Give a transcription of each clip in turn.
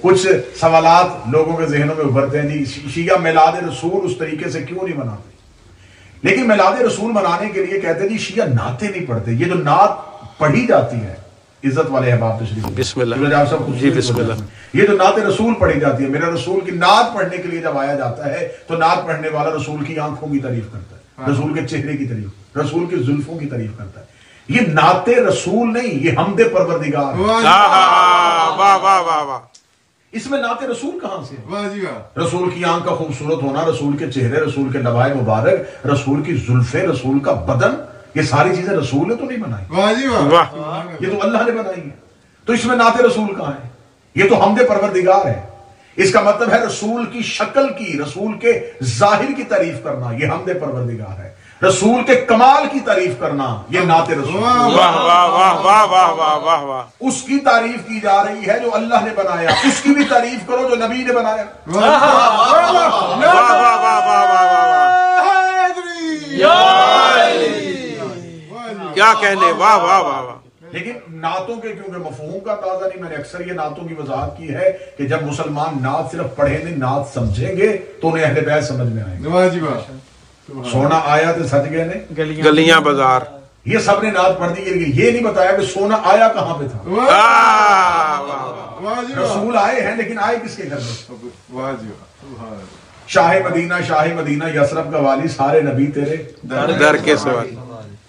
کچھ سوالات لوگوں کے ذہنوں میں ابھرتے ہیں، جی شیعہ میلاد رسول اس طریقے سے کیوں نہیں مناتے؟ لیکن میلاد رسول منانے کے لیے کہتے ہیں جی شیعہ نعتیں نہیں پڑھتے. یہ جو نعت پڑھی جاتی ہے، عزت والے احباب تشریف بسم اللہ جی بسم اللہ، یہ جو نعت رسول پڑھی جاتی ہے، میرا رسول کی نعت پڑھنے کے لیے جب آیا جاتا ہے تو نعت پڑھنے والا رسول کی آنکھوں کی تعریف کرتا ہے، رسول کے چہرے کی تعریف، رسول کی زلفوں کی تعریف کرتا ہے. یہ نعت رسول نہیں، یہ حمد پروردگار ہے. واہ واہ واہ واہ، اس میں نعت رسول کہاں سے ہے؟ رسول کی آنکھ کا خوبصورت ہونا، رسول کے چہرے، رسول کے لبائے مبارک، رسول کی زلفیں، رسول کا بدن، یہ ساری چیزیں رسول نے تو نہیں بنائی، یہ تو اللہ نے بنائی ہے. تو اس میں نعت رسول کہاں ہے؟ یہ تو حمد پروردگار ہے. اس کا مطلب ہے رسول کی شکل کی، رسول کے ظاہر کی تعریف کرنا، یہ حمد پروردگار ہے. رسول کے کمال کی تعریف کرنا، یہ نعت رسول. واہ واہ واہ واہ واہ واہ واہ واہ، اس کی تعریف کی جا رہی ہے جو اللہ نے بنایا، اس کی بھی تعریف کرو جو نبی نے بنایا. واہ واہ واہ واہ واہ، کیا کہنے، واہ واہ واہ واہ. لیکن نعتوں کے کیونکہ مفہوم کا تازہ نہیں، میں نے اکثر یہ نعتوں کی وضاحت کی ہے کہ جب مسلمان نعت صرف پڑھیں نہیں، نعت سمجھیں گے تو انہیں اہل بیت سمجھ میں آئیں گے. سونا آیا تو سج گئے نے گلیاں بازار، یہ سب نے نعت پڑھ دی، یہ نہیں بتایا کہ سونا آیا کہاں پہ تھا. رسول آئے ہیں لیکن آئے کس کے گھر میں؟ شاہ مدینہ یثرب کا والی، سارے نبی تیرے در کے سوال.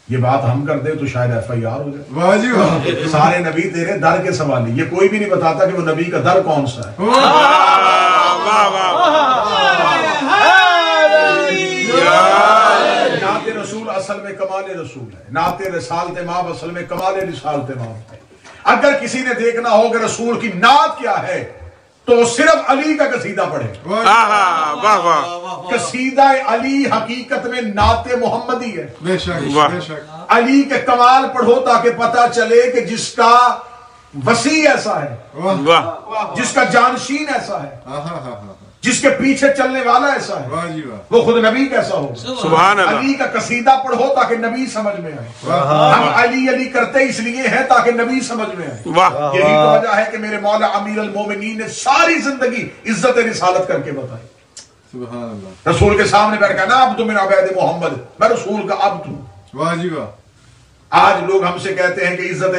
یہ بات ہم کر دیں تو شاید FIR ہو جائے. سارے نبی تیرے در کے سوالی، یہ کوئی بھی نہیں بتاتا کہ وہ نبی کا در کون سا ہے. نعت رسول اصل میں کمال رسول ہے، نعت رسالت ماب اصل میں کمال رسالت ماب ہے. اگر کسی نے دیکھنا ہو کہ رسول کی نعت کیا ہے تو صرف علی کا قصیدہ پڑھے. قصیدہ علی حقیقت میں نعت محمدی ہے. علی کے کمال پڑھو تاکہ پتہ چلے کہ جس کا وسیع ایسا ہے، جس کا جانشین ایسا ہے، جس کے پیچھے چلنے والا ایسا ہے، وہ خود نبی کیسا ہو. سبحان اللہ. علی کا قصیدہ پڑھو تاکہ نبی سمجھ میں آئے. ہم علی علی کرتے اس لیے ہیں تاکہ نبی سمجھ میں آئے. یہی تو وجہ ہے کہ میرے مولا امیر المومنین نے ساری زندگی عزت رسالت کر کے بتائی. سبحان اللہ. رسول کے سامنے بیٹھ کر نا عبد من عبید محمد، میں رسول کا عبد ہوں. آج لوگ ہم سے کہتے ہیں کہ عزت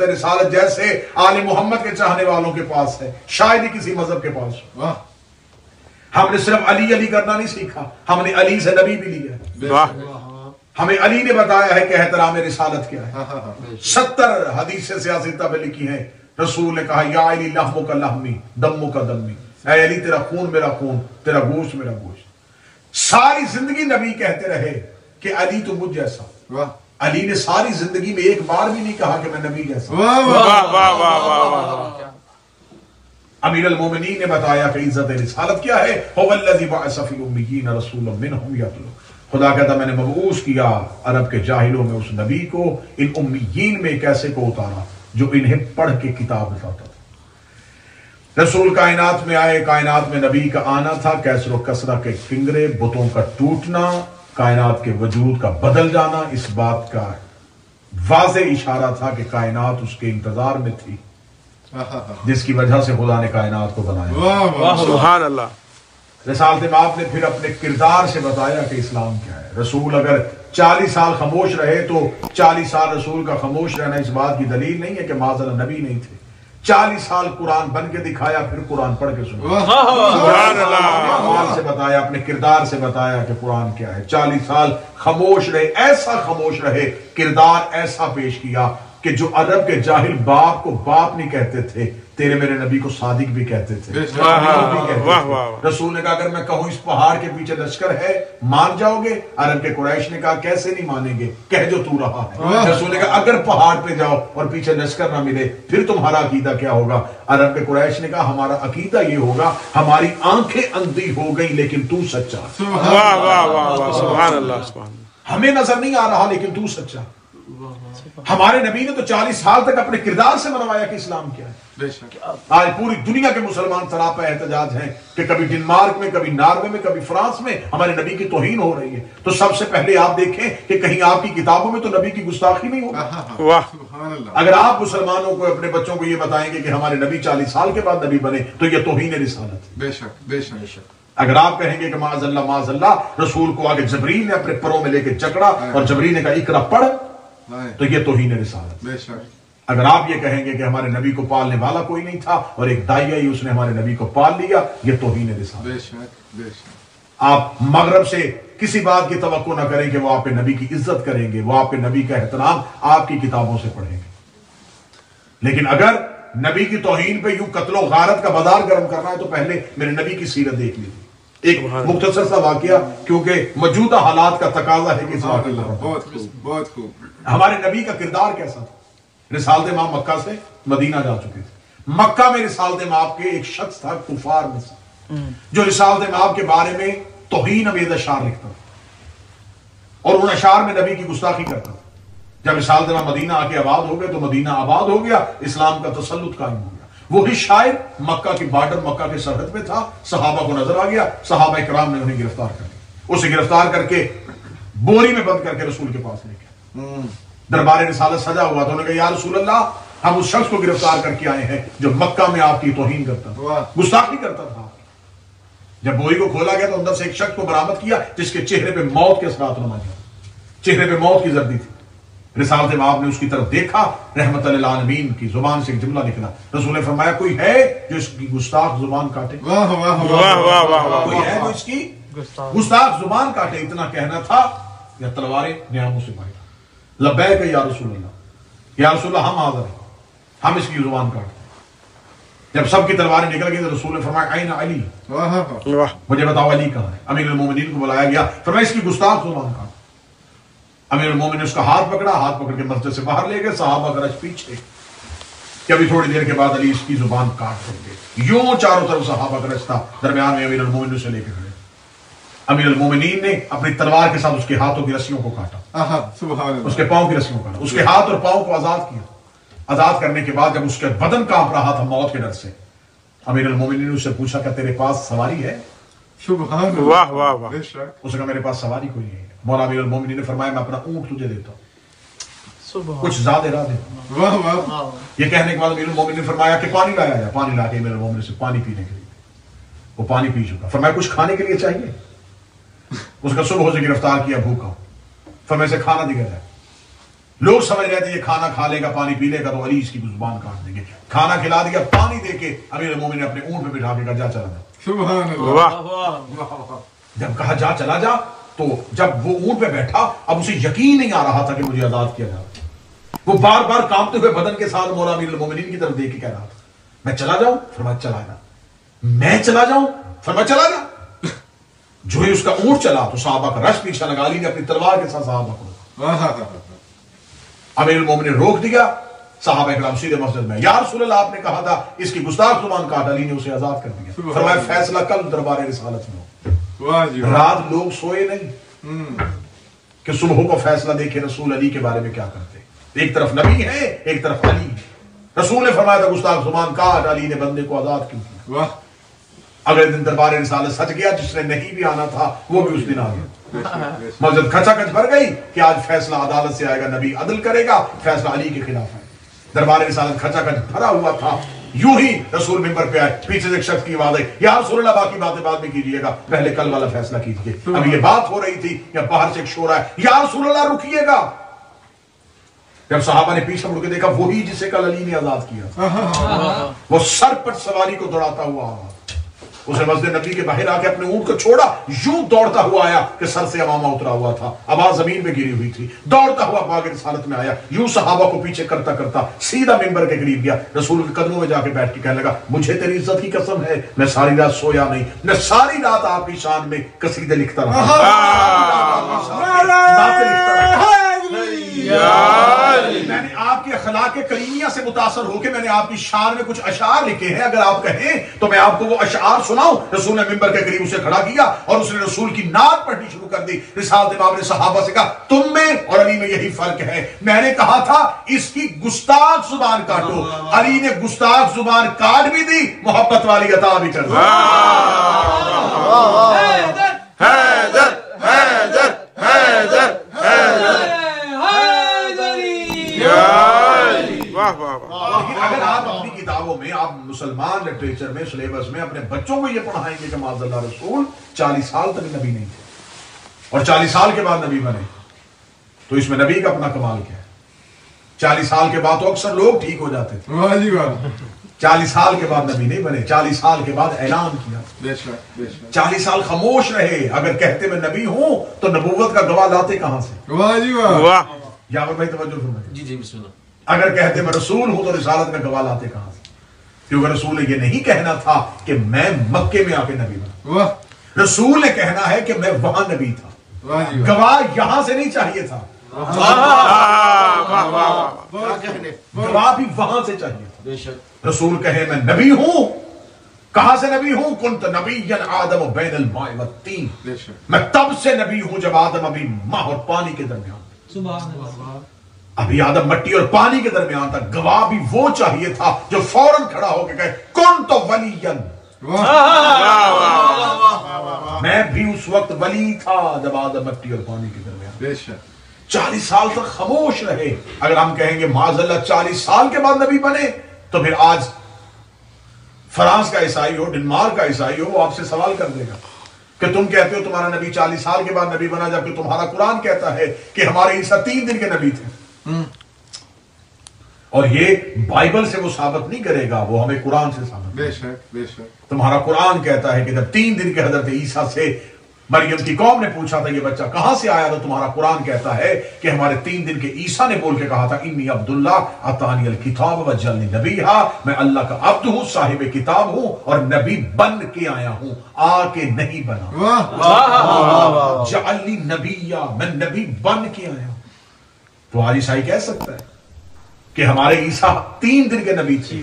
رسالت جیسے آل محمد کے چاہنے والوں کے پاس ہے، شاید ہی کسی مذہب کے پاس ہو. ہم نے صرف علی علی کرنا نہیں سیکھا، ہم نے علی سے نبی بھی لیا. ہمیں علی نے بتایا ہے کہ احترام رسالت کیا ہے. 70 حدیثیں سیاستہ پہ لکھی ہیں. رسول نے کہا یا علی لحمک لحمی دمک دمی، اے علی تیرا خون میرا خون، تیرا گوشت میرا گوشت. ساری زندگی نبی کہتے رہے کہ علی تو مجھ جیسا. علی نے ساری زندگی میں ایک بار بھی نہیں کہا کہ میں نبی جیسا. امیر المومنین نے بتایا کہ عزت رسالت کیا ہے. هو الذی بعث فی الامیین رسولا منهم یتلو، خدا کہتا میں نے مبعوث کیا عرب کے جاہلوں میں اس نبی کو، ان امیین میں ایک ایسے کو اتارا جو انہیں پڑھ کے کتاب بتاتا تھا. رسول کائنات میں آئے، کائنات میں نبی کا آنا تھا. کیسر و کسرہ کے کنگرے، بتوں کا ٹوٹنا، کائنات کے وجود کا بدل جانا، اس بات کا واضح اشارہ تھا کہ کائنات اس کے انتظار میں تھی، جس کی وجہ سے خدا نے کائنات کو بنایا. سبحان اللہ. رسالت مآب نے پھر اپنے کردار سے بتایا کہ اسلام کیا ہے. رسول اگر 40 سال خاموش رہے تو 40 سال رسول کا خاموش رہنا اس بات کی دلیل نہیں ہے کہ معاذ اللہ نبی نہیں تھے. 40 سال قرآن بن کے دکھایا، پھر قرآن پڑھ کے سنا. سبحان اللہ. اقوال سے بتایا، اپنے کردار سے بتایا کہ قرآن کیا ہے. 40 سال خاموش رہے، ایسا خاموش رہے، کردار ایسا پیش کیا کہ جو عرب کے جاہل باپ کو باپ نہیں کہتے تھے، تیرے میرے نبی کو صادق بھی کہتے تھے. رسول نے کہا اگر میں کہوں اس پہاڑ کے پیچھے لشکر ہے مان جاؤ گے؟ عرب کے قریش نے کہا کیسے نہیں مانیں گے، کہہ جو تو رہا ہے. رسول نے کہا اگر پہاڑ پہ جاؤ اور پیچھے لشکر نہ ملے پھر تمہارا عقیدہ کیا ہوگا؟ عرب کے قریش نے کہا ہمارا عقیدہ یہ ہوگا ہماری آنکھیں اندھی ہو گئی لیکن تو سچا. سبحان اللہ. ہمیں نظر نہیں آ رہا لیکن تو سچا. ہمارے نبی نے تو 40 سال تک اپنے کردار سے منوایا کہ اسلام کیا ہے. آج پوری دنیا کے مسلمان سراپا احتجاج ہیں کہ کبھی ڈنمارک میں، کبھی ناروے میں، کبھی فرانس میں ہمارے نبی کی توہین ہو رہی ہے. تو سب سے پہلے آپ دیکھیں کہ کہیں آپ کی کتابوں میں تو نبی کی گستاخی نہیں ہوگی. اگر آپ مسلمانوں کو، اپنے بچوں کو یہ بتائیں گے کہ ہمارے نبی 40 سال کے بعد نبی بنے تو یہ توہین رسالت. بے شک بے شک. اگر آپ کہیں گے کہ معاذ اللہ رسول کو آگے جبریل نے اپنے پروں میں لے کے جکڑا اور جبریل نے کہا اقرا پڑھ تو یہ توہین رسالت. بے شک. اگر آپ یہ کہیں گے کہ ہمارے نبی کو پالنے والا کوئی نہیں تھا اور ایک داعیہ ہی اس نے ہمارے نبی کو پال لیا، یہ توہین رسالت. بے شک بے شک. آپ مغرب سے کسی بات کی توقع نہ کریں کہ وہ آپ کے نبی کی عزت کریں گے، وہ آپ کے نبی کا احترام آپ کی کتابوں سے پڑھیں گے. لیکن اگر نبی کی توہین پہ یوں قتل و غارت کا بازار گرم کرنا ہے تو پہلے میرے نبی کی سیرت دیکھ لیجیے. ایک مختصر سا واقعہ، کیونکہ موجودہ حالات کا تقاضا ہے کہ اس واقعے کو. بہت خوب بہت خوب. ہمارے نبی کا کردار کیسا تھا؟ رسالت مآب مکہ سے مدینہ جا چکے تھے. مکہ میں رسالت مآب کے ایک شخص تھا کفار میں سے، جو رسالت مآب کے بارے میں توہین امیز اشعار لکھتا تھا اور ان اشعار میں نبی کی گستاخی کرتا تھا. جب رسالت مآب مدینہ آ کے آباد ہو گئے تو مدینہ آباد ہو گیا، اسلام کا تسلط قائم ہو گیا. وہی شاعر مکہ کی بارڈر، مکہ کے سرحد پہ تھا، صحابہ کو نظر آ گیا، صحابہ کرام نے انہیں گرفتار کر لیا. اسے گرفتار کر کے بوری میں بند کر کے رسول کے پاس لے گیا. دربار رسالت سجا ہوا تو انہوں نے کہا یا رسول اللہ، ہم اس شخص کو گرفتار کر کے آئے ہیں جو مکہ میں آپ کی توہین کرتا تھا، گستاخی کرتا تھا. جب بوری کو کھولا گیا تو اندر سے ایک شخص کو برآمد کیا جس کے چہرے پہ موت کے اثرات نمایاں تھے، چہرے پہ موت کی زردی تھی. رسالت مآب نے اس کی طرف دیکھا، رحمت للعالمین کی زبان سے ایک جملہ نکلا. رسول نے فرمایا کوئی ہے جو اس کی گستاخ زبان کاٹے؟ واہ واہ واہ. کوئی ہے جو اس کی گستاخ زبان کاٹے؟ اتنا کہنا تھا یا تلواریں نیاموں سے ماری. لبیک یا رسول اللہ، یا رسول اللہ ہم حاضر ہیں، ہم اس کی زبان کاٹتے ہیں. جب سب کی تلواریں نکل گئی تو رسول نے فرمایا این علی، مجھے بتاؤ علی کہاں ہے؟ امیر المومنین کو بلایا گیا، فرمایا اس کی گستاخ زبان کاٹ. امیر المومنین نے اس کا ہاتھ پکڑا، ہاتھ پکڑ کے مسجد سے باہر لے گئے. صحابہ کا رش پیچھے کہ ابھی تھوڑی دیر کے بعد علی اس کی زبان کاٹ دیں گے. یوں چاروں طرف صحابہ کا رش تھا، درمیان میں امیر المومنین سے لے کے کھڑے. امیر المومنین نے اپنی تلوار کے ساتھ اس کے ہاتھوں کی رسیوں کو کاٹا، اس کے پاؤں کی رسیوں کو کاٹا، اس کے ہاتھ اور پاؤں کو آزاد کیا. آزاد کرنے کے بعد جب اس کے بدن کانپ رہا تھا موت کے ڈر سے، امیر المومنین نے اس سے پوچھا کہ تیرے پاس سواری ہے؟ سبحان اللہ. واہ واہ واہ. اس نے کہا میرے پاس سواری کوئی نہیں ہے. مولا امیر المومنین نے فرمایا میں اپنا اونٹ تجھے دیتا ہوں، کچھ زیادہ راہ دے. واہ واہ. یہ کہنے کے بعد امیر المومنین نے فرمایا کہ پانی لایا جائے. پانی لا کے امیر المومنین سے پانی پینے کے لیے، وہ پانی پی چکا. فرمایا کچھ کھانے کے لیے چاہیے؟ اس کا صبح سے گرفتار کیا بھوکا، فرمایا سے کھانا دیا جائے. لوگ سمجھ رہے تھے یہ کھانا کھا لے گا، پانی پی لے گا تو علی اس کی زبان کاٹ دیں گے. کھانا کھلا دیا، پانی دے کے امیر المومنین نے اپنے اونٹ پہ بٹھا کے کہا جا چلا جا. سبحان اللہ. واہ. جب کہا جا چلا جا تو جب وہ اونٹ پہ بیٹھا اب اسے یقین نہیں آ رہا تھا کہ مجھے آزاد کیا جا. وہ بار بار کانپتے ہوئے بدن کے ساتھ مولا امیر المومنین کی طرف دیکھ کے کہہ رہا تھا میں چلا جاؤں؟ فرمایا چلا جا. میں چلا جاؤں؟ فرمایا چلا جا. جو ہی اس کا اونٹ چلا تو صحابہ کا رش پیچھا لگا. علی نے اپنی تلوار کے ساتھ صحابہ کو امیر المومنین روک دیا. صحابہ کرام سیدھے مسجد میں یا رسول اللہ آپ نے کہا تھا اس کی گستاخ زبان کاٹ. علی نے اسے آزاد کر دیا. فرمایا فیصلہ کل دربار رسالت میں ہو. رات لوگ سوئے نہیں کہ صبح کو فیصلہ دیکھے رسول علی کے بارے میں کیا کرتے. ایک طرف نبی ہے، ایک طرف علی. رسول نے فرمایا تھا گستاخ زبان کاٹ. علی نے بندے کو آزاد کیا. اگلے دن دربار رسالت سج گیا. جس نے نہیں بھی آنا تھا وہ بھی اس دن آ گیا. مسجد کھچا کھچ بھر گئی کہ آج فیصلہ عدالت سے آئے گا، نبی عدل کرے گا، فیصلہ علی کے خلاف ہے. دربار رسالت کھچا کھچ بھرا ہوا تھا. یوں ہی رسول منبر پہ آئے، پیچھے سے ایک شخص کی آواز آئی یا رسول اللہ باقی باتیں بعد میں کیجیے گا، پہلے کل والا فیصلہ کیجیے. اب یہ بات ہو رہی تھی یا باہر سے ایک شور آیا یا رسول اللہ رکیے گا. جب صحابہ نے پیچھے مڑ کے دیکھا وہی جسے کل علی نے آزاد کیا، وہ سر پر سواری کو دوڑاتا ہوا آیا. اسے مسجد نبی کے باہر آ کے اپنے اونٹ کو چھوڑا، یوں دوڑتا ہوا آیا کہ سر سے امامہ اترا ہوا تھا، آواز زمین پہ گری ہوئی تھی. دوڑتا ہوا باغ رسالت میں آیا، یوں صحابہ کو پیچھے کرتا کرتا سیدھا منبر کے قریب گیا. رسول کے قدموں میں جا کے بیٹھ کے کہنے لگا مجھے تیری عزت کی قسم ہے میں ساری رات سویا نہیں، میں ساری رات آپ کی شان میں قصیدے لکھتا رہا. میں نے آپ کی اخلاق کریمیہ سے متاثر ہو کے میں نے آپ کی شان میں کچھ اشعار لکھے ہیں، اگر آپ کہیں تو میں آپ کو وہ اشعار سناؤں۔ رسول نے ممبر کے قریب اسے کھڑا کیا اور اس نے رسول کی نعت پڑھنی شروع کر دی۔ رسالت امام نے صحابہ سے کہا تم میں اور علی میں یہی فرق ہے، میں نے کہا تھا اس کی گستاخ زبان کاٹو، علی نے گستاخ زبان کاٹ بھی دی، محبت والی عطا بھی کر دی۔ حیدر حیدر حیدر واہ واہ واہ۔ اگر آپ اپنی کتابوں میں، آپ مسلمان لٹریچر میں، سلیبس میں اپنے بچوں کو یہ پڑھائیں گے کہ معاذ اللہ رسول 40 سال تک نبی نہیں تھے اور 40 سال کے بعد نبی بنے، تو اس میں نبی کا اپنا کمال کیا ہے؟ 40 سال کے بعد تو اکثر لوگ ٹھیک ہو جاتے تھے، واہ جی واہ، 40 سال کے بعد نبی نہیں بنے، 40 سال کے بعد اعلان کیا، بے شک بے شک، 40 سال خاموش رہے، اگر کہتے میں نبی ہوں تو نبوت کا گواہ لاتے کہاں سے؟ واہ جی واہ، واہ یاور بھائی توجہ فرمائیں۔ جی جی بسم اللہ۔ اگر کہتے میں رسول ہوں تو رسالت کا گواہ لاتے کہاں سے؟ کیونکہ رسول نے یہ نہیں کہنا تھا کہ میں مکے میں آ کے نبی بنا، واہ رسول نے کہنا ہے کہ میں وہاں نبی تھا، واہ جی واہ، گواہ یہاں سے نہیں چاہیے تھا، گواہ بھی وہاں سے چاہیے تھا۔ بے شک رسول کہے میں نبی ہوں، کہاں سے نبی ہوں؟ کنت نبیا آدم بین الماء والطین، بے شک، میں تب سے نبی ہوں جب آدم ابھی ماء اور پانی کے درمیان، سبحان اللہ۔ ابھی آدم مٹی اور پانی کے درمیان تھا، گواہ بھی وہ چاہیے تھا جو فوراً کھڑا ہو کے کہے کنت ولیا، میں بھی اس وقت ولی تھا جب آدم مٹی اور پانی کے درمیان۔ بے شک، 40 سال تک خاموش رہے، اگر ہم کہیں گے معاذ اللہ 40 سال کے بعد نبی بنے تو پھر آج فرانس کا عیسائی ہو، ڈنمارک کا عیسائی ہو، وہ آپ سے سوال کر دے گا کہ تم کہتے ہو تمہارا نبی 40 سال کے بعد نبی بنا، جبکہ تمہارا قرآن کہتا ہے کہ ہمارے عیسیٰ 3 دن کے نبی تھے، اور یہ بائبل سے وہ ثابت نہیں کرے گا، وہ ہمیں قرآن سے ثابت۔ بے شک بے شک، تمہارا قرآن کہتا ہے کہ جب 3 دن کے حضرت عیسیٰ سے مریم کی قوم نے پوچھا تھا یہ بچہ کہاں سے آیا، تو تمہارا قرآن کہتا ہے کہ ہمارے 3 دن کے عیسیٰ نے بول کے کہا تھا انی عبداللہ اتانی الکتاب وجعلنی نبیہا، میں اللہ کا عبد ہوں، صاحب کتاب ہوں اور نبی بن کے آیا ہوں، آ کے نہیں بنا، واہ جعلنی نبیہ، میں نبی بن کے آیا ہوں۔ تو آج عیسائی کہہ سکتا ہے کہ ہمارے عیسیٰ 3 دن کے نبی تھے،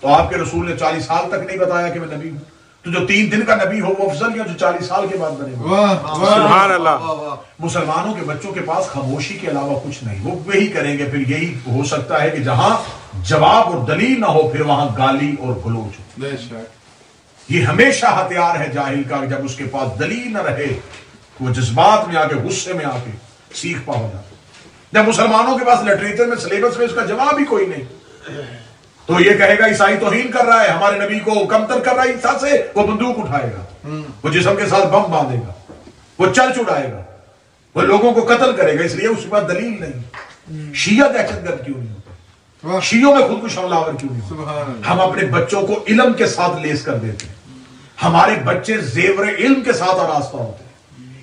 تو آپ کے رسول نے 40 سال تک نہیں بتایا کہ میں نبی ہوں، تو جو 3 دن کا نبی ہو وہ افضل یا جو 40 سال کے بعد بنے گا؟ واہ سبحان اللہ۔ مسلمانوں کے بچوں کے پاس خاموشی کے علاوہ کچھ نہیں، وہ وہی کریں گے، پھر یہی ہو سکتا ہے کہ جہاں جواب اور دلیل نہ ہو پھر وہاں گالی اور گلوچ ہو۔ بے شک، یہ ہمیشہ ہتھیار ہے جاہل کا، جب اس کے پاس دلیل نہ رہے وہ جذبات میں آ کے، غصے میں آ کے سیکھ پا ہو جاتا۔ جب مسلمانوں کے پاس لٹریچر میں، سلیبس میں اس کا جواب ہی کوئی نہیں، تو یہ کہے گا عیسائی توہین کر رہا ہے، ہمارے نبی کو کمتر کر رہا ہے، عیسیٰ سے وہ بندوق اٹھائے گا، وہ جسم کے ساتھ بم باندھے گا، وہ چرچ اڑائے گا، وہ لوگوں کو قتل کرے گا، اس لیے اس کے پاس دلیل نہیں۔ شیعہ دہشت گرد کیوں نہیں ہوتا؟ شیعوں میں خودکش حملہ آور کیوں نہیں ہوتا؟ ہم اپنے بچوں کو علم کے ساتھ لیس کر دیتے ہیں، ہمارے بچے زیور علم کے ساتھ آراستہ ہوتے ہیں۔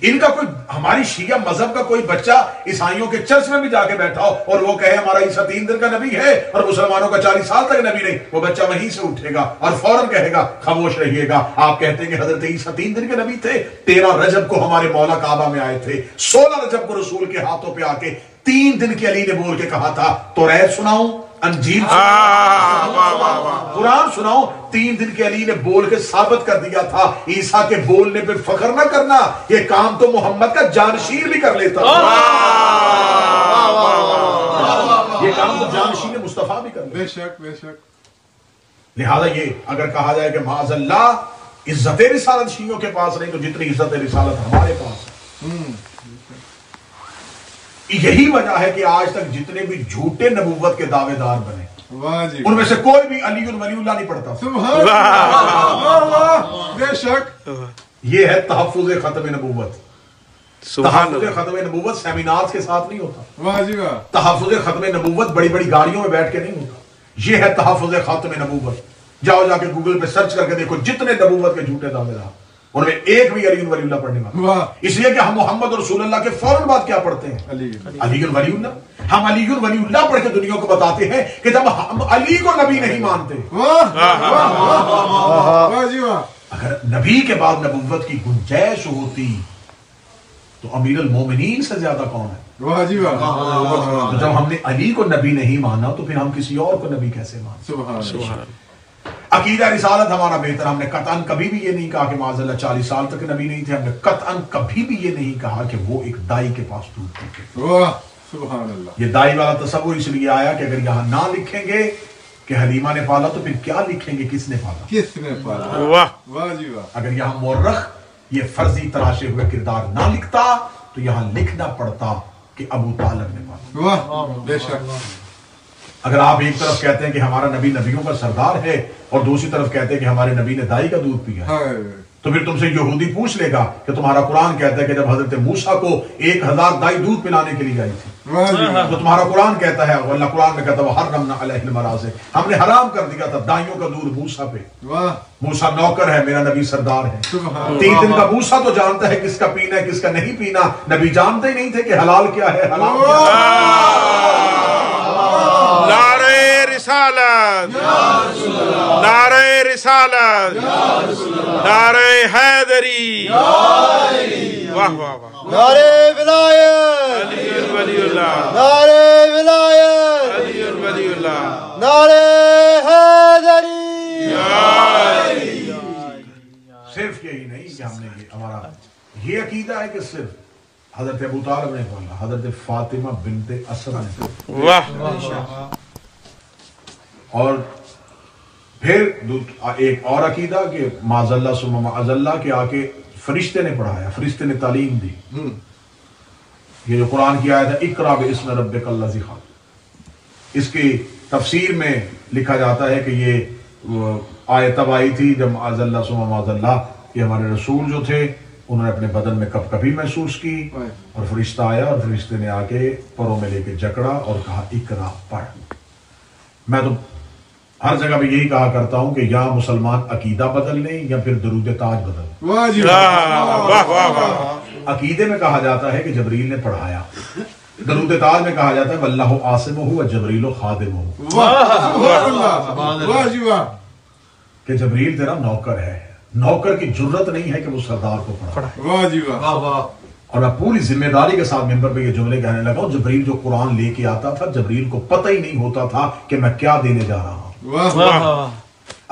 ان کا کوئی، ہماری شیعہ مذہب کا کوئی بچہ عیسائیوں کے چرچ میں بھی جا کے بیٹھا ہو اور وہ کہے ہمارا عیسیٰ 3 دن کا نبی ہے اور مسلمانوں کا 40 سال تک نبی نہیں، وہ بچہ وہیں سے اٹھے گا اور فوراً کہے گا خاموش رہیے گا، آپ کہتے ہیں کہ حضرت عیسیٰ 3 دن کے نبی تھے، 13 رجب کو ہمارے مولا کعبہ میں آئے تھے، 16 رجب کو رسول کے ہاتھوں پہ آ کے 3 دن کے علی نے بول کے کہا تھا توریت سناؤں، انجیل سناؤں، قرآن سناؤں، 3 دن کے علی نے بول کے ثابت کر دیا تھا۔ عیسیٰ کے بولنے پہ فخر نہ کرنا، یہ کام تو محمد کا جانشین بھی کر لیتا، یہ کام تو جانشین مصطفیٰ بھی کر لیتا۔ بے شک بے شک، لہذا یہ اگر کہا جائے کہ معاذ اللہ عزت رسالت شیعوں کے پاس نہیں تو جتنی عزت رسالت ہمارے پاس ہے۔ یہی وجہ ہے کہ آج تک جتنے بھی جھوٹے نبوت کے دعوے دار بنے واہ جی، ان میں سے کوئی بھی علی ولی اللہ نہیں پڑھتا۔ سبحان اللہ، بے شک، یہ ہے تحفظ ختم نبوت۔ سبحان تحفظ اللہ۔ ختم نبوت سیمینار کے ساتھ نہیں ہوتا، واہ جی واہ، تحفظ ختم نبوت بڑی بڑی گاڑیوں میں بیٹھ کے نہیں ہوتا، یہ ہے تحفظ ختم نبوت۔ جاؤ جا کے گوگل پہ سرچ کر کے دیکھو جتنے نبوت کے جھوٹے دعوے دار، ان میں ایک بھی علی ولی اللہ پڑھنے والا، واہ، اس لیے کہ ہم محمد رسول اللہ کے فوراً بعد کیا پڑھتے ہیں؟ علی، علی ولی اللہ۔ ہم علی ولی اللہ پڑھ کے دنیا کو بتاتے ہیں کہ جب ہم علی کو نبی نہیں مانتے، واہ واہ جی واہ، اگر نبی کے بعد نبوت کی گنجائش ہوتی تو امیر المومنین سے زیادہ کون ہے؟ واہ جی واہ. تو جب ہم نے علی کو نبی نہیں مانا تو پھر ہم کسی اور کو نبی کیسے مانا؟ سبحان سبحان اللہ. عقیدہ رسالت ہمارا بہتر. ہم نے قطعاً کبھی بھی یہ نہیں کہا کہ معاذ اللہ 40 سال تک نبی نہیں تھے. ہم نے قطعاً کبھی بھی یہ نہیں کہا کہ وہ ایک دائی کے پاس دودھ پیتے. واہ سبحان اللہ. یہ دائی والا تصور اس لیے آیا کہ اگر یہاں نہ لکھیں گے کہ حلیمہ نے پالا تو پھر کیا لکھیں گے کس نے پالا؟ کس نے پالا؟ واہ واہ جی واہ. اگر یہاں مورخ یہ فرضی تراشے ہوئے کردار نہ لکھتا تو یہاں لکھنا پڑتا کہ ابو طالب نے پالا. واہ بے شک. اگر آپ ایک طرف کہتے ہیں کہ ہمارا نبی نبیوں کا سردار ہے اور دوسری طرف کہتے ہیں کہ ہمارے نبی نے دائی کا دودھ پیا ہے، ہائے. تو پھر تم سے یہودی پوچھ لے گا کہ تمہارا قرآن کہتا ہے کہ جب حضرت موسیٰ کو 1000 دائی دودھ پلانے کے لیے گئی تھی واہ جی واہ. تو تمہارا قرآن کہتا ہے اللہ قرآن میں کہتا ہے وَحَرَّمْنَا عَلَيْهِ الْمَرَاضِعَ، ہم نے حرام کر دیا تھا دائیوں کا دودھ موسیٰ پہ. واہ موسیٰ نوکر ہے، میرا نبی سردار ہے. سبحان 3 دن کا موسیٰ تو جانتا ہے کس کا پینا ہے کس کا نہیں پینا. نبی جانتے ہی نہیں تھے کہ حلال کیا ہے حرام کیا ہے. نعرہ رسالت، نعرہ رسالت، نعرہ حیدری، واہ واہ واہ. نعرے ولایت، علی ولی اللہ، نعرے ولایت، علی ولی اللہ، نعرے حیدری. صرف یہی نہیں کہ ہم نے یہ ہمارا یہ عقیدہ ہے کہ صرف حضرت ابو طالب نے پالا، حضرت فاطمہ بنت اسد نے پالا. واہ اور پھر ایک اور عقیدہ کہ معاذ اللہ ثم معاذ اللہ کہ آ کے فرشتے نے پڑھایا، فرشتے نے تعلیم دی. یہ جو قرآن کی آیت ہے اقرا باسم ربک الذی خلق، اس کی تفسیر میں لکھا جاتا ہے کہ یہ آیت تب آئی تھی جب معاذ اللہ ثم معاذ اللہ یہ ہمارے رسول جو تھے انہوں نے اپنے بدن میں کب کبھی محسوس کی اور فرشتہ آیا اور فرشتے نے آ کے پروں میں لے کے جکڑا اور کہا اقرا پڑھ. میں تو ہر جگہ میں یہی کہا کرتا ہوں کہ یا مسلمان عقیدہ بدل لیں یا پھر درود تاج بدل لیں. واہ جی واہ واہ واہ. عقیدے میں کہا جاتا ہے کہ جبریل نے پڑھایا، درود تاج میں کہا جاتا ہے واللہ عاصمہ و جبریل خادمہ، واہ سبحان اللہ. واہ جی واہ. کہ جبریل تیرا نوکر ہے، نوکر کی جرت نہیں ہے کہ وہ سردار کو پڑھائے. واہ جی واہ. اور میں پوری ذمہ داری کے ساتھ ممبر پہ یہ جملے کہنے لگا ہوں جبریل جو قرآن لے کے آتا تھا جبریل کو پتہ ہی نہیں ہوتا تھا کہ میں کیا دینے جا رہا ہوں. واہ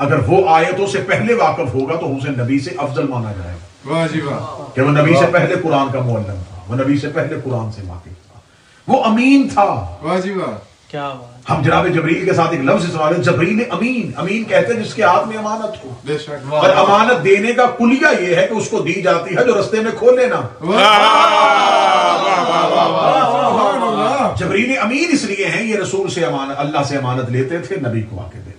اگر وہ آیتوں سے پہلے واقف ہوگا تو اسے نبی سے افضل مانا جائے گا واہ جی واہ. کہ وہ نبی سے پہلے قرآن کا معلم تھا، وہ نبی سے پہلے قرآن سے واقف تھا، وہ امین تھا. واہ جی واہ. کیا بات. ہم جناب جبریل کے ساتھ ایک لفظ استعمال ہے جبریل امین. امین کہتے ہیں جس کے ہاتھ میں امانت ہو، بے شک. اور امانت دینے کا کلیہ یہ ہے کہ اس کو دی جاتی ہے جو رستے میں کھولے نا. سبحان اللہ. جبریل امین اس لیے ہیں یہ رسول سے امانت اللہ سے امانت لیتے تھے نبی کو آ کے دیتے تھے.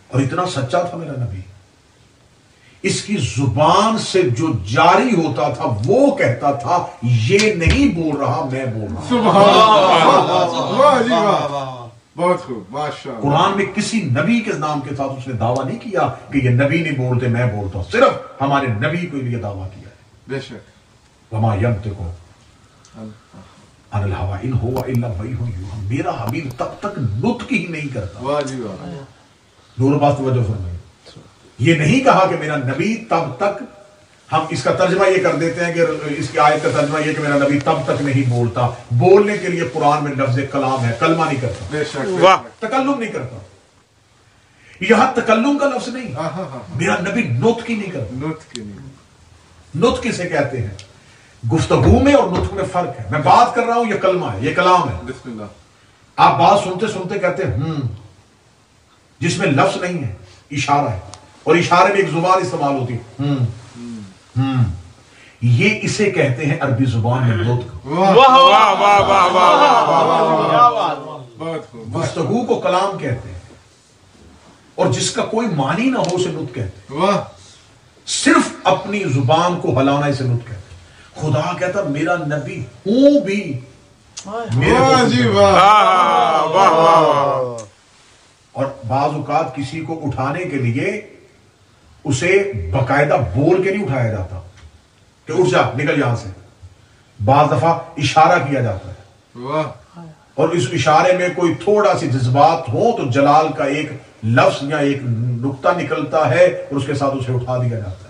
اور اتنا سچا تھا میرا نبی، اس کی زبان سے جو جاری ہوتا تھا وہ کہتا تھا یہ نہیں بول رہا میں بول رہا ہوں. سبحان اللہ. واہ جی واہ. بہت خوب ماشاءاللہ. قرآن میں کسی نبی کے نام کے ساتھ اس نے دعویٰ نہیں کیا کہ یہ نبی نہیں بولتے میں بولتا ہوں، صرف ہمارے نبی کو لیے دعویٰ کیا ہے. بے شک. وما ينطق عن الهوى ان هو الا وحی یوحی. میرا حبیب تب تک نطق ہی نہیں کرتا. واہ جی واہ. نور باز توجہ فرمائیے، یہ نہیں کہا کہ میرا نبی تب تک. ہم اس کا ترجمہ یہ کر دیتے ہیں کہ اس کی آیت کا ترجمہ یہ کہ میرا نبی تب تک نہیں بولتا. بولنے کے لیے قرآن میں لفظ کلام ہے، کلمہ نہیں کرتا، بے شک. واہ. تکلم نہیں کرتا. یہاں تکلم کا لفظ نہیں، ہاں ہاں ہاں. میرا نبی نطق ہی نہیں کرتا. نطق کی نہیں. نطق کسے کہتے ہیں؟ گفتگو میں اور نطق میں فرق ہے. میں بات کر رہا ہوں یہ کلمہ ہے، یہ کلام ہے. بسم اللہ. آپ بات سنتے سنتے کہتے ہیں جس میں لفظ نہیں ہے، اشارہ ہے، اور اشارے میں ایک زبان استعمال ہوتی ہے یہ اسے کہتے ہیں عربی زبان میں نطق. واہ واہ واہ واہ واہ. کیا بات. بہت خوب. گفتگو کو کلام کہتے ہیں اور جس کا کوئی معنی نہ ہو اسے نطق کہتے ہیں. واہ. صرف اپنی زبان کو ہلانا اسے نطق کہتے ہیں. خدا کہتا میرا نبی ہوں بھی میرے واہ جی کو. واہ. واہ واہ واہ. اور بعض اوقات کسی کو اٹھانے کے لیے اسے باقاعدہ بول کے نہیں اٹھایا جاتا کہ اٹھ جا نکل یہاں سے. بعض دفعہ اشارہ کیا جاتا ہے واہ. اور اس اشارے میں کوئی تھوڑا سی جذبات ہو تو جلال کا ایک لفظ یا ایک نقطہ نکلتا ہے اور اس کے ساتھ اسے اٹھا دیا جاتا ہے.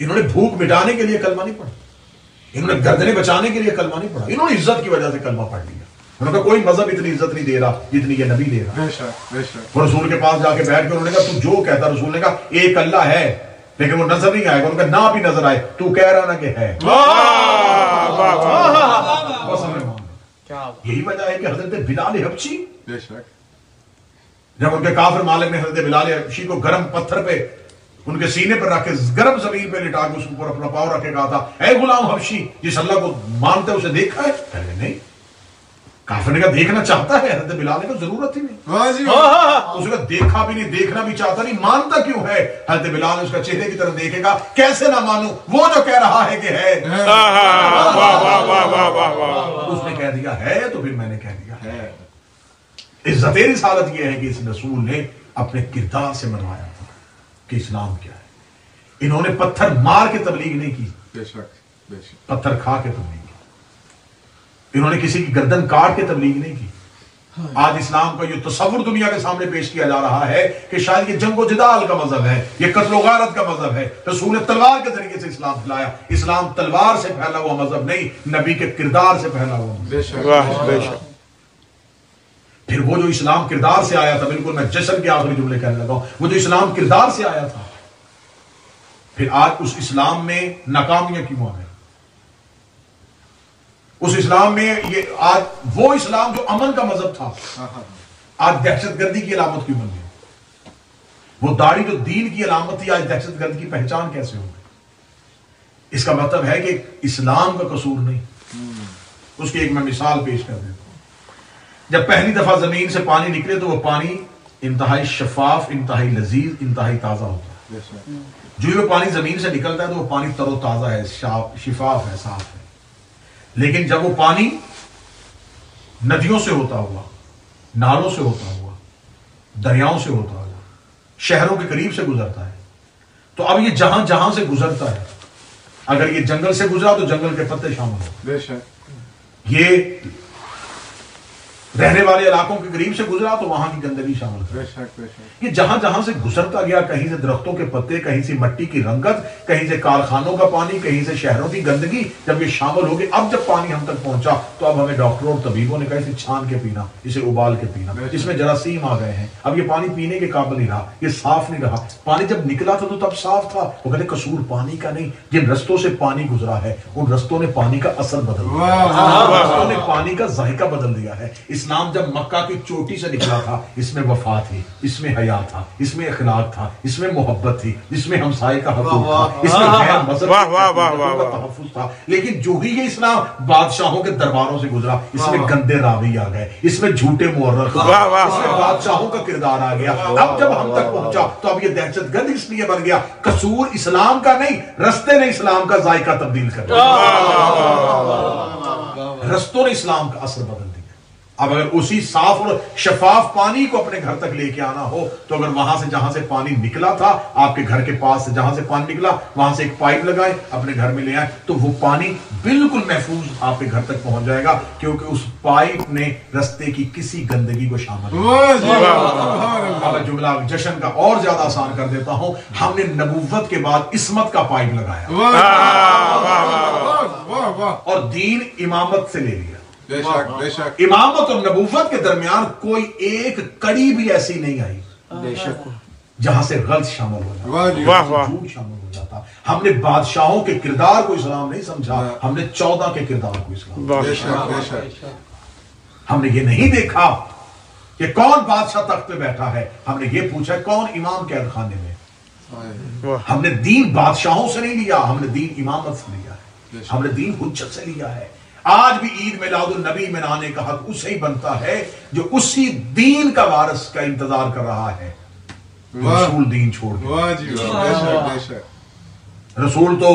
انہوں نے بھوک مٹانے کے لیے کلمہ نہیں پڑھا, انہوں نے گردنیں بچانے کے لیے کلمہ نہیں پڑھا, انہوں نے عزت کی وجہ سے کلمہ پڑھ لیا. انہوں نے کہا کوئی مذہب اتنی عزت نہیں دے رہا جتنی یہ نبی دے رہا. وہ رسول کے پاس جا کے بیٹھ کے انہوں نے کہا تو جو کہتا, رسول نے کہا ایک اللہ ہے لیکن وہ نظر نہیں آئے گا. انہوں نے کہا نہ بھی نظر آئے تو کہہ رہا نا کہ ہے. یہی وجہ ہے کہ حضرت بلال حبشی جب ان کے کافر مالک نے حضرت بلال حبشی کو گرم پتھر پہ ان کے سینے پر رکھ کے گرم زمین پہ لٹا کے اس پر اپنا پاؤں رکھ کے کہا تھا اے غلام حبشی جس اللہ کو مانتے اسے دیکھا ہے؟ کہنے نہیں. کافر نے کہا دیکھنا چاہتا ہے؟ حضرت بلال نے کہا ضرورت ہی نہیں. اس نے کہا دیکھا بھی نہیں, دیکھنا بھی چاہتا نہیں, مانتا کیوں ہے؟ حضرت بلال نے اس کا چہرے کی طرف دیکھے گا کیسے نہ مانوں, وہ جو کہہ رہا ہے کہ ہے. اس نے کہہ دیا ہے تو پھر میں نے کہہ دیا ہے. عزت رسالت یہ ہے کہ اس رسول نے اپنے کردار سے منوایا تھا کہ اسلام کیا ہے. انہوں نے پتھر مار کے تبلیغ نہیں کی, پتھر کھا کے تبلیغ کی. انہوں نے کسی کی گردن کاٹ کے تبلیغ نہیں کی. آج اسلام کا یہ تصور دنیا کے سامنے پیش کیا جا رہا ہے کہ شاید یہ جنگ و جدال کا مذہب ہے, یہ قتل و غارت کا مذہب ہے. رسول نے تلوار کے ذریعے سے اسلام پھیلایا. اسلام تلوار سے پھیلا ہوا مذہب نہیں, نبی کے کردار سے پھیلا ہوا مذہب. پھر وہ جو اسلام کردار سے آیا تھا, بالکل میں جشن کے آخری جملے کہنے لگا ہوں, وہ جو اسلام کردار سے آیا تھا, پھر آج اس اسلام میں ناکامیاں کیوں آ گئی؟ اس اسلام میں یہ آج وہ اسلام جو امن کا مذہب تھا آج دہشت گردی کی علامت کیوں بن گئی؟ وہ داڑھی جو دین کی علامت تھی آج دہشت گرد کی پہچان کیسے ہو گئی؟ اس کا مطلب ہے کہ اسلام کا قصور نہیں. اس کی ایک میں مثال پیش کر دیتا ہوں. جب پہلی دفعہ زمین سے پانی نکلے تو وہ پانی انتہائی شفاف, انتہائی لذیذ, انتہائی تازہ ہوتا ہے. جو وہ پانی زمین سے نکلتا ہے تو وہ پانی تر و تازہ ہے, شفاف ہے, صاف ہے. لیکن جب وہ پانی ندیوں سے ہوتا ہوا, نالوں سے ہوتا ہوا, دریاؤں سے ہوتا ہوا, شہروں کے قریب سے گزرتا ہے, تو اب یہ جہاں جہاں سے گزرتا ہے, اگر یہ جنگل سے گزرا تو جنگل کے پتے شامل ہو, یہ رہنے والے علاقوں کے قریب سے گزرا تو وہاں کی گندگی شامل ہے. یہ جہاں جہاں سے گزرتا گیا, کہیں سے درختوں کے پتے, کہیں سے مٹی کی رنگت, کہیں سے کارخانوں کا پانی, کہیں سے شہروں کی گندگی, جب یہ شامل ہو گئی, اب جب پانی ہم تک پہنچا تو اب ہمیں ڈاکٹروں اور طبیبوں نے کہا اسے چھان کے پینا, اسے ابال کے پینا, اس میں جراثیم آ گئے ہیں, اب یہ پانی پینے کے قابل نہیں رہا, یہ صاف نہیں رہا. پانی جب نکلا تھا تو تب صاف تھا. وہ کہتے قصور پانی کا نہیں, جن رستوں سے پانی گزرا ہے ان رستوں نے پانی کا اثر بدل دیا, رستوں نے پانی کا ذائقہ بدل دیا ہے. اسلام جب مکہ کی چوٹی سے نکلا تھا اس میں وفا تھی, اس میں حیا تھا, اس میں اخلاق تھا, اس میں محبت تھی, اس میں ہمسائے کا حقوق تھا, اس میں غیر مذہب کا تحفظ تھا. لیکن جو ہی یہ اسلام بادشاہوں کے درباروں سے گزرا اس میں گندے راوی آ گئے, اس میں جھوٹے مورخ, اس میں بادشاہوں کا کردار آ گیا. اب جب ہم تک پہنچا تو اب یہ دہشت گرد اس لیے بن گیا, قصور اسلام کا نہیں, رستے نے اسلام کا ذائقہ تبدیل کر دیا, رستوں نے اسلام کا اثر بدل دیا. اب اگر اسی صاف اور شفاف پانی کو اپنے گھر تک لے کے آنا ہو تو اگر وہاں سے جہاں سے پانی نکلا تھا, آپ کے گھر کے پاس سے جہاں سے پانی نکلا وہاں سے ایک پائپ لگائے, اپنے گھر میں لے آئے, تو وہ پانی بالکل محفوظ آپ کے گھر تک پہنچ جائے گا, کیونکہ اس پائپ نے رستے کی کسی گندگی کو شامل کیا. اب جملہ جشن کا اور زیادہ آسان کر دیتا ہوں, ہم نے نبوت کے بعد عصمت کا پائپ لگایا اور دین امامت سے لے لیا. امامت اور نبوت کے درمیان کوئی ایک کڑی بھی ایسی نہیں آئی جہاں سے غلط شامل ہو جاتا, جھوٹ شامل ہو جاتا. ہم نے بادشاہوں کے کردار کو اسلام نہیں سمجھا, ہم نے 14 کے کردار کو اسلام. ہم نے یہ نہیں دیکھا کہ کون بادشاہ تخت پہ بیٹھا ہے, ہم نے یہ پوچھا کون امام قید خانے میں. ہم نے دین بادشاہوں سے نہیں لیا, ہم نے دین امامت سے لیا ہے, ہم نے دین حجت سے لیا ہے. آج بھی عید میلاد النبی منانے کا حق اسے ہی بنتا ہے جو اسی دین کا وارث کا انتظار کر رہا ہے, رسول دین چھوڑ کے. رسول تو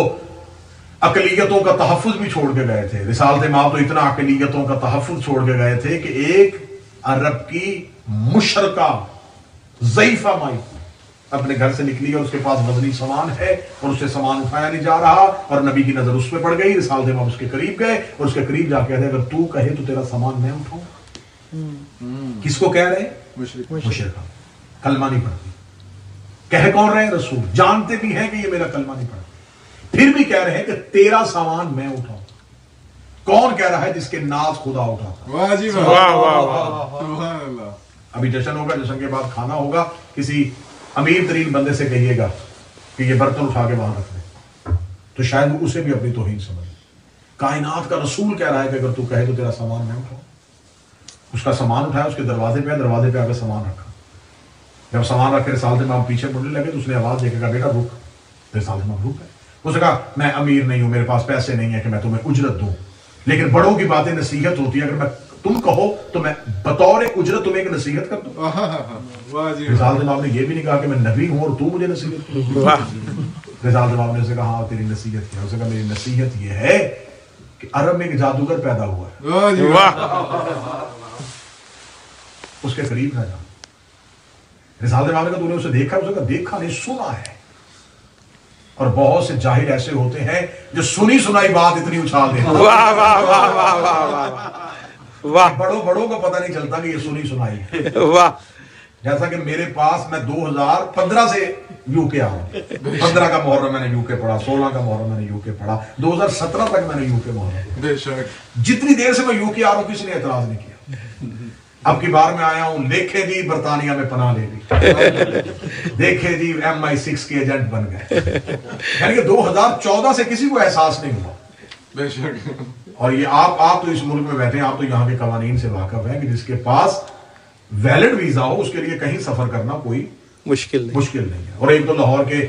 اقلیتوں کا تحفظ بھی چھوڑ کے گئے تھے. رسالت مآب تو اتنا اقلیتوں کا تحفظ چھوڑ کے گئے تھے کہ ایک عرب کی مشرکہ ضعیفہ مائی اپنے گھر سے نکلی اور اس کے پاس وزنی سامان ہے اور اسے سامان اٹھایا نہیں جا رہا, اور نبی کی نظر اس پہ پڑ گئی. رسالت مآب اس کے قریب گئے اور اس کے قریب جا کے کہتے اگر تو کہے تو تیرا سامان میں اٹھاؤں. کس کو کہہ رہے؟ مشرکہ, کلمہ نہیں پڑھتی. کہہ کون رہے؟ رسول. جانتے بھی ہیں کہ یہ میرا کلمہ نہیں پڑھتا, پھر بھی کہہ رہے ہیں کہ تیرا سامان میں اٹھاؤں. کون کہہ رہا ہے؟ جس کے ناز خدا اٹھاتا. واہ جی واہ سبحان اللہ. ابھی جشن ہوگا, جشن کے بعد کھانا ہوگا, کسی امیر ترین بندے سے کہیے گا کہ یہ برتن اٹھا کے وہاں رکھ دے, تو شاید وہ اسے بھی اپنی توہین سمجھے. کائنات کا رسول کہہ رہا ہے کہ اگر تو کہے تو تیرا سامان میں اٹھاؤں. اس کا سامان اٹھایا, اس کے دروازے پہ آ کے سامان رکھا. جب سامان رکھ کے رسالت امام پیچھے مڑنے لگے تو اس نے آواز دے کے کہا بیٹا رک. رسالت امام رک گئے. اس نے کہا میں امیر نہیں ہوں, میرے پاس پیسے نہیں ہیں کہ میں تمہیں اجرت دوں, لیکن بڑوں کی باتیں نصیحت ہوتی ہے, اگر میں تم کہو تو میں بطور اجرت تمہیں ایک نصیحت کر دوں. رسالت امام نے یہ بھی نہیں کہا کہ میں نبی ہوں اور تو مجھے نصیحت کرو. رسالت امام نے اسے کہا ہاں تیری نصیحت کیا. اسے کہا میری نصیحت یہ ہے کہ عرب میں ایک جادوگر پیدا ہوا ہے, اس کے قریب نہ جا. رسالت امام نے کہا تو نے اسے دیکھا؟ اسے کہا دیکھا نہیں, سنا ہے. اور بہت سے جاہل ایسے ہوتے ہیں جو سنی سنائی بات اتنی اچھال دیتے ہیں. واہ واہ واہ واہ واہ واہ. بڑوں کو پتہ نہیں چلتا کہ یہ سنی سنائی ہے. واہ. جیسا کہ میرے پاس, میں 2015 سے یو کے آؤں. 15 کا محرم میں نے یو کے پڑھا, 16 کا محرم میں نے یو کے پڑھا, 2017 تک میں نے یو کے محرم. بے شک. جتنی دیر سے میں یو کے آ رہا ہوں کسی نے اعتراض نہیں کیا. اب کی بار میں آیا ہوں, دیکھے جی برطانیہ میں پناہ لے لی, دیکھے جی MI6 کے ایجنٹ بن گئے. یعنی کہ 2014 سے کسی کو احساس نہیں ہوا. بے شک. اور یہ آپ تو اس ملک میں بیٹھے ہیں, آپ تو یہاں کے قوانین سے واقف ہیں کہ جس کے پاس ویلڈ ویزا ہو اس کے لیے کہیں سفر کرنا کوئی مشکل نہیں ہے. اور ایک تو لاہور کے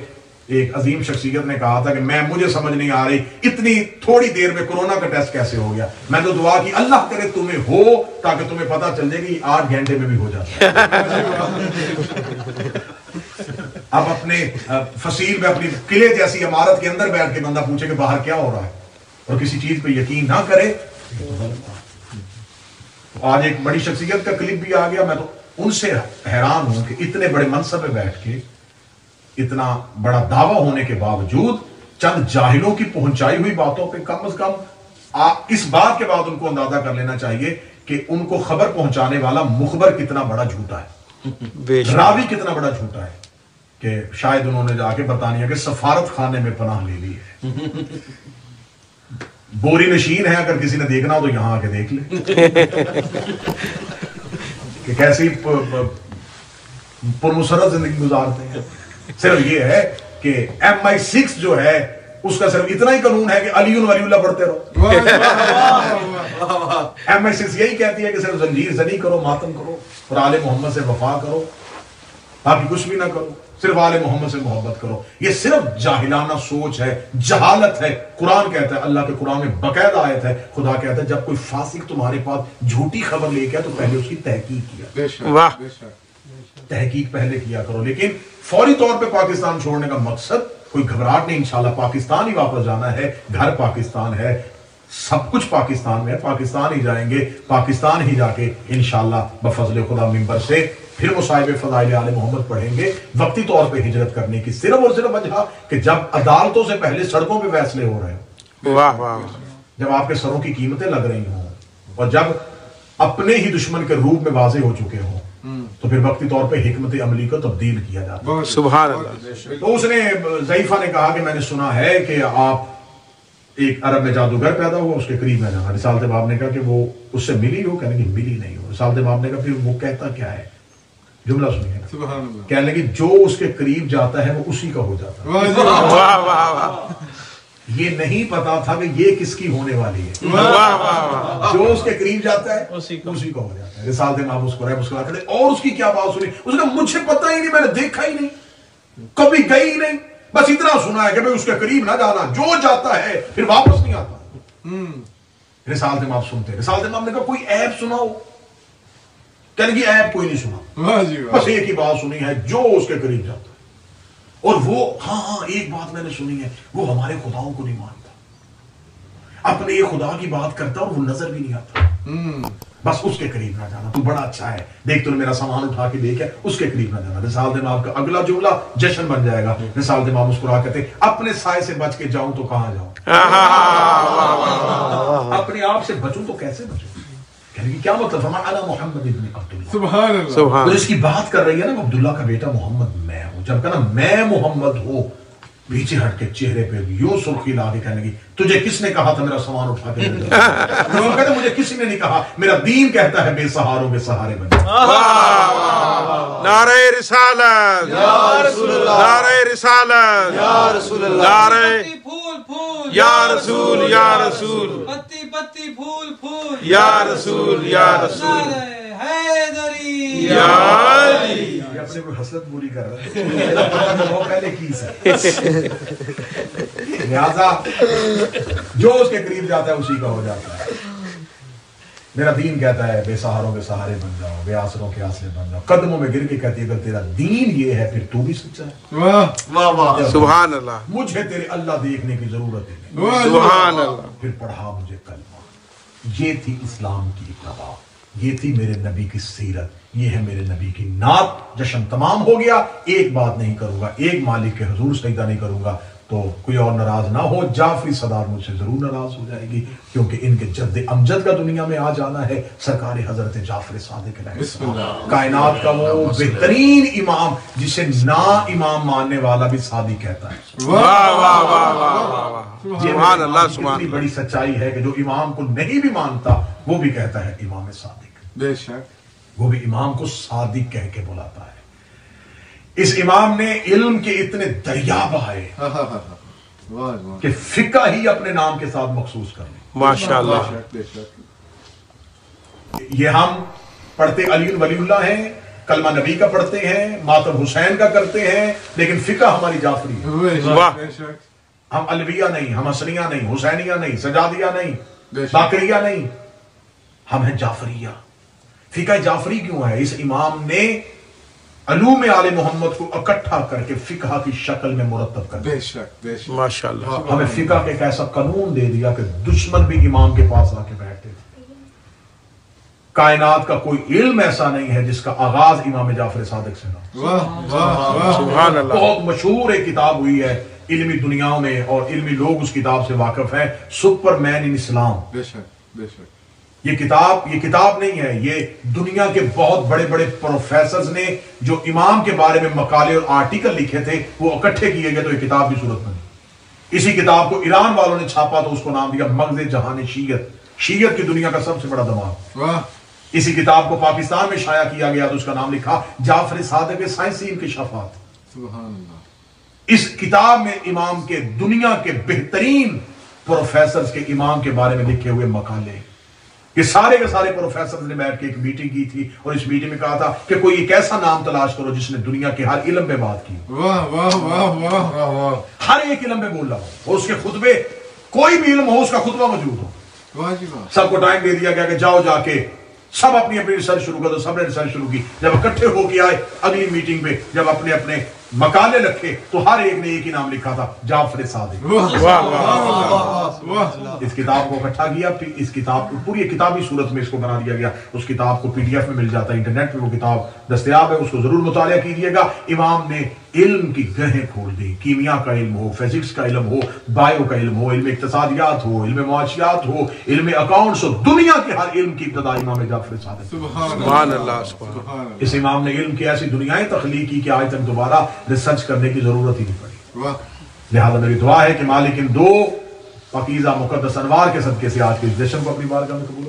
ایک عظیم شخصیت نے کہا تھا کہ مجھے سمجھ نہیں آ رہی اتنی تھوڑی دیر میں کورونا کا ٹیسٹ کیسے ہو گیا. میں تو دعا کی اللہ کرے تمہیں ہو تاکہ تمہیں پتا چل جائے کہ 8 گھنٹے میں بھی ہو جاتا ہے. اب اپنے فصیل میں اپنی قلعے جیسی عمارت کے اندر بیٹھ کے بندہ پوچھے کہ باہر کیا ہو رہا ہے اور کسی چیز پہ یقین نہ کرے. آج ایک بڑی شخصیت کا کلپ بھی آ گیا. میں تو ان سے حیران ہوں کہ اتنے بڑے منصب پہ بیٹھ کے اتنا بڑا دعویٰ ہونے کے باوجود چند جاہلوں کی پہنچائی ہوئی باتوں پہ کم از کم اس بات کے بعد ان کو اندازہ کر لینا چاہیے کہ ان کو خبر پہنچانے والا مخبر کتنا بڑا جھوٹا ہے, راوی کتنا بڑا جھوٹا ہے, کہ شاید انہوں نے جا کے برطانیہ کے سفارت خانے میں پناہ لے لی ہے. بوری نشین ہے, اگر کسی نے دیکھنا ہو تو یہاں آ کے دیکھ لے کہ کیسی پرمسرت زندگی گزارتے ہیں. صرف یہ ہے کہ MI6 جو ہے اس کا صرف اتنا ہی قانون ہے کہ علی ولی اللہ پڑھتے رہو. MI6 یہی کہتی ہے کہ صرف زنجیر زنی کرو, ماتم کرو اور آل محمد سے وفا کرو, باقی کچھ بھی نہ کرو, صرف آل محمد سے محبت کرو. یہ صرف جاہلانہ سوچ ہے, جہالت ہے. قرآن کہتا ہے, اللہ کے قرآن میں باقاعدہ آیت ہے, خدا کہتا ہے جب کوئی فاسق تمہارے پاس جھوٹی خبر لے کے تو پہلے اس کی تحقیق کیا. واہ. تحقیق پہلے کیا کرو. لیکن فوری طور پہ پاکستان چھوڑنے کا مقصد کوئی گھبراہٹ نہیں, انشاءاللہ پاکستان ہی واپس جانا ہے. گھر پاکستان ہے, سب کچھ پاکستان میں ہے, پاکستان ہی جائیں گے, پاکستان ہی جا کے انشاءاللہ بفضل خدا منبر سے پھر مصائب فضائل آل محمد پڑھیں گے. وقتی طور پہ ہجرت کرنے کی صرف اور صرف وجہ کہ جب عدالتوں سے پہلے سڑکوں پہ فیصلے ہو رہے ہوں, واہ واہ, جب آپ کے سروں کی قیمتیں لگ رہی ہوں, اور جب اپنے ہی دشمن کے روپ میں واضح ہو چکے ہوں, تو پھر وقتی طور پہ حکمت عملی کو تبدیل کیا جاتا ہے. سبحان اللہ. تو اس نے ضعیفہ نے کہا کہ میں نے سنا ہے کہ آپ ایک عرب میں جادوگر پیدا ہوا, اس کے قریب میں جانا. رسالت امام نے کہا کہ وہ اس سے ملی ہو؟ کہنے کہ ملی نہیں ہو. رسالت امام نے کہا پھر وہ کہتا کیا ہے؟ جملہ سنیے. کہنے لگی جو اس کے قریب جاتا ہے وہ اسی کا ہو جاتا ہے. واہ واہ واہ. یہ نہیں پتا تھا کہ یہ کس کی ہونے والی ہے. واہ واہ. جو اس کے قریب جاتا ہے اسی کا ہو جاتا ہے. رسالت امام اس کو رہے مسکرا کرتے, اور اس کی کیا بات سنی؟ اس نے مجھے پتہ ہی نہیں, میں نے دیکھا ہی نہیں, کبھی گئی ہی نہیں, بس اتنا سنا ہے کہ بھئی اس کے قریب نہ جانا, جو جاتا ہے پھر واپس نہیں آتا. رسالت امام سنتے. رسالت امام نے کہا کوئی عیب سنا ہو؟ کہنے کی عیب کوئی نہیں سنا, بس ایک ہی بات سنی ہے, جو اس کے قریب جاتا ہے. اور وہ ہاں ایک بات میں نے سنی ہے, وہ ہمارے خداؤں کو نہیں مانتا, اپنے یہ خدا کی بات کرتا اور وہ نظر بھی نہیں آتا. بس اس کے قریب نہ جانا, تو بڑا اچھا ہے, دیکھ تو میرا سامان اٹھا کے دیکھا, اس کے قریب نہ جانا. رسالت امام کا اگلا جملہ جشن بن جائے گا. رسالت امام مسکرا کہتے اپنے سائے سے بچ کے جاؤں تو کہاں جاؤں, اپنے آپ سے بچوں تو کیسے بچوں. کہنے کی کیا مطلب؟ فرمایا انا محمد ابن عبداللہ. سبحان اللہ. تو اس کی بات کر رہی ہے نا, عبداللہ کا بیٹا محمد میں ہوں. جب کہنا میں محمد ہوں پیچھے ہٹ کے چہرے پہ یوں سرخی لا کے کہنے لگی تجھے کس نے کہا تھا میرا سامان اٹھا کے لے جا؟ وہ کہتے مجھے کسی نے نہیں کہا، میرا دین کہتا ہے بے سہاروں کے سہارے بن جاؤ۔ نعرہ رسالت یا رسول اللہ، نعرہ رسالت یا رسول اللہ، نعرہ پھول پھول یا رسول یا رسول پتی پتی پھول پھول یا رسول یا رسول نعرہ حیدری یا علی۔ یہ اپنے کوئی حسرت پوری کر رہے ہیں، وہ پہلے کی سے لہذا جو اس کے قریب جاتا ہے اسی کا ہو جاتا ہے۔ میرا دین کہتا ہے بے سہاروں کے سہارے بن جاؤ، بے آسروں کے آسرے بن جاؤ۔ قدموں میں گر کے کہتی ہے اگر تیرا دین یہ ہے پھر تو بھی سچا ہے۔ واہ واہ واہ سبحان اللہ مجھے تیرے اللہ دیکھنے کی ضرورت ہی نہیں۔ سبحان اللہ۔ پھر پڑھا مجھے کلمہ۔ یہ تھی اسلام کی ابتدا، یہ تھی میرے نبی کی سیرت، یہ ہے میرے نبی کی نعت۔ جشن تمام ہو گیا، ایک بات نہیں کروں گا، ایک مالک کے حضور سجدہ نہیں کروں گا تو کوئی اور ناراض نہ ہو، جعفری صدار مجھ سے ضرور ناراض ہو جائے گی، کیونکہ ان کے جد امجد کا دنیا میں آ جانا ہے سرکار حضرت جعفر صادق علیہ السلام، کائنات کا وہ بہترین امام جسے نا امام ماننے والا بھی صادق کہتا ہے۔ واہ واہ واہ واہ واہ سبحان اللہ سبحان اتنی بڑی سچائی ہے کہ جو امام کو نہیں بھی مانتا وہ بھی کہتا ہے امام صادق، بے شک وہ بھی امام کو صادق کہہ کے بلاتا ہے۔ اس امام نے علم کے اتنے دریا بہائے واہ واہ کہ فقہ ہی اپنے نام کے ساتھ مخصوص کر لی۔ ماشاء بے اللہ شک بے شک یہ ہم پڑھتے علی ولی اللہ ہیں، کلمہ نبی کا پڑھتے ہیں، ماتم حسین کا کرتے ہیں، لیکن فقہ ہماری جعفری ہے۔ بے واہ۔ شک بے شک ہم علویہ نہیں، ہم حسنیہ نہیں، حسینیہ نہیں، سجادیہ نہیں، بے شک۔ باقریہ نہیں، ہم ہیں جعفریہ۔ فقہ جعفری کیوں ہے؟ اس امام نے علوم آل محمد کو اکٹھا کر کے فقہ کی شکل میں مرتب کر دیا۔ بے شک بے شک ماشاء اللہ ہمیں فقہ کے ایک ایسا قانون دے دیا کہ دشمن بھی امام کے پاس آ کے بیٹھتے تھے۔ کائنات کا کوئی علم ایسا نہیں ہے جس کا آغاز امام جعفر صادق سے نہ ہو۔ واہ واہ واہ سبحان اللہ بہت مشہور ایک کتاب ہوئی ہے علمی دنیا میں، اور علمی لوگ اس کتاب سے واقف ہیں، سپر مین ان اسلام۔ بے شک بے شک یہ کتاب نہیں ہے، یہ دنیا کے بہت بڑے بڑے پروفیسرز نے جو امام کے بارے میں مقالے اور آرٹیکل لکھے تھے وہ اکٹھے کیے گئے تو یہ کتاب کی صورت بنی۔ اسی کتاب کو ایران والوں نے چھاپا تو اس کو نام دیا مغز جہان شیعت، شیعت کی دنیا کا سب سے بڑا دماغ۔ واہ اسی کتاب کو پاکستان میں شائع کیا گیا تو اس کا نام لکھا جعفر صادق سائنسی انکشافات۔ سبحان اللہ اس کتاب میں امام کے دنیا کے بہترین پروفیسرز کے امام کے بارے میں لکھے ہوئے مقالے، یہ سارے کے سارے پروفیسرز نے بیٹھ کے ایک میٹنگ کی تھی اور اس میٹنگ میں کہا تھا کہ کوئی ایک ایسا نام تلاش کرو جس نے دنیا کے ہر علم میں بات کی، واہ واہ واہ واہ واہ ہر ایک علم میں بول رہا ہو، اور اس کے خطبے کوئی بھی علم ہو اس کا خطبہ موجود ہو۔ واہ جی واہ سب کو ٹائم دے دیا گیا کہ جاؤ جا کے سب اپنی اپنی ریسرچ شروع کر دو۔ سب نے ریسرچ شروع کی، جب اکٹھے ہو کے آئے اگلی میٹنگ پہ جب اپنے اپنے مقالے رکھے تو ہر ایک نے ایک ہی نام لکھا تھا جعفر صادق۔ واہ واہ واہ واہ اس کتاب کو اکٹھا کیا، پھر اس کتاب کو پوری کتابی صورت میں اس کو بنا دیا گیا۔ اس کتاب کو PDF میں مل جاتا ہے، انٹرنیٹ پہ وہ کتاب دستیاب ہے، اس کو ضرور مطالعہ کیجیے گا۔ امام نے علم کی گرہیں کھول دی، کیمیا کا علم ہو، فزکس کا علم ہو، بائیو کا علم ہو، علم اقتصادیات ہو، علم معاشیات ہو، علم اکاؤنٹس ہو، دنیا کے ہر علم کی ابتدا امام جعفر صادق۔ سبحان اللہ سبحان اللہ اس امام نے علم کی ایسی دنیائیں تخلیق کی کہ آج تک دوبارہ ریسرچ کرنے کی ضرورت ہی نہیں پڑی۔ واہ لہذا میری دعا ہے کہ مالک ان دو پاکیزہ مقدس انوار کے صدقے سے آج کے اس جشن کو اپنی بارگاہ میں قبول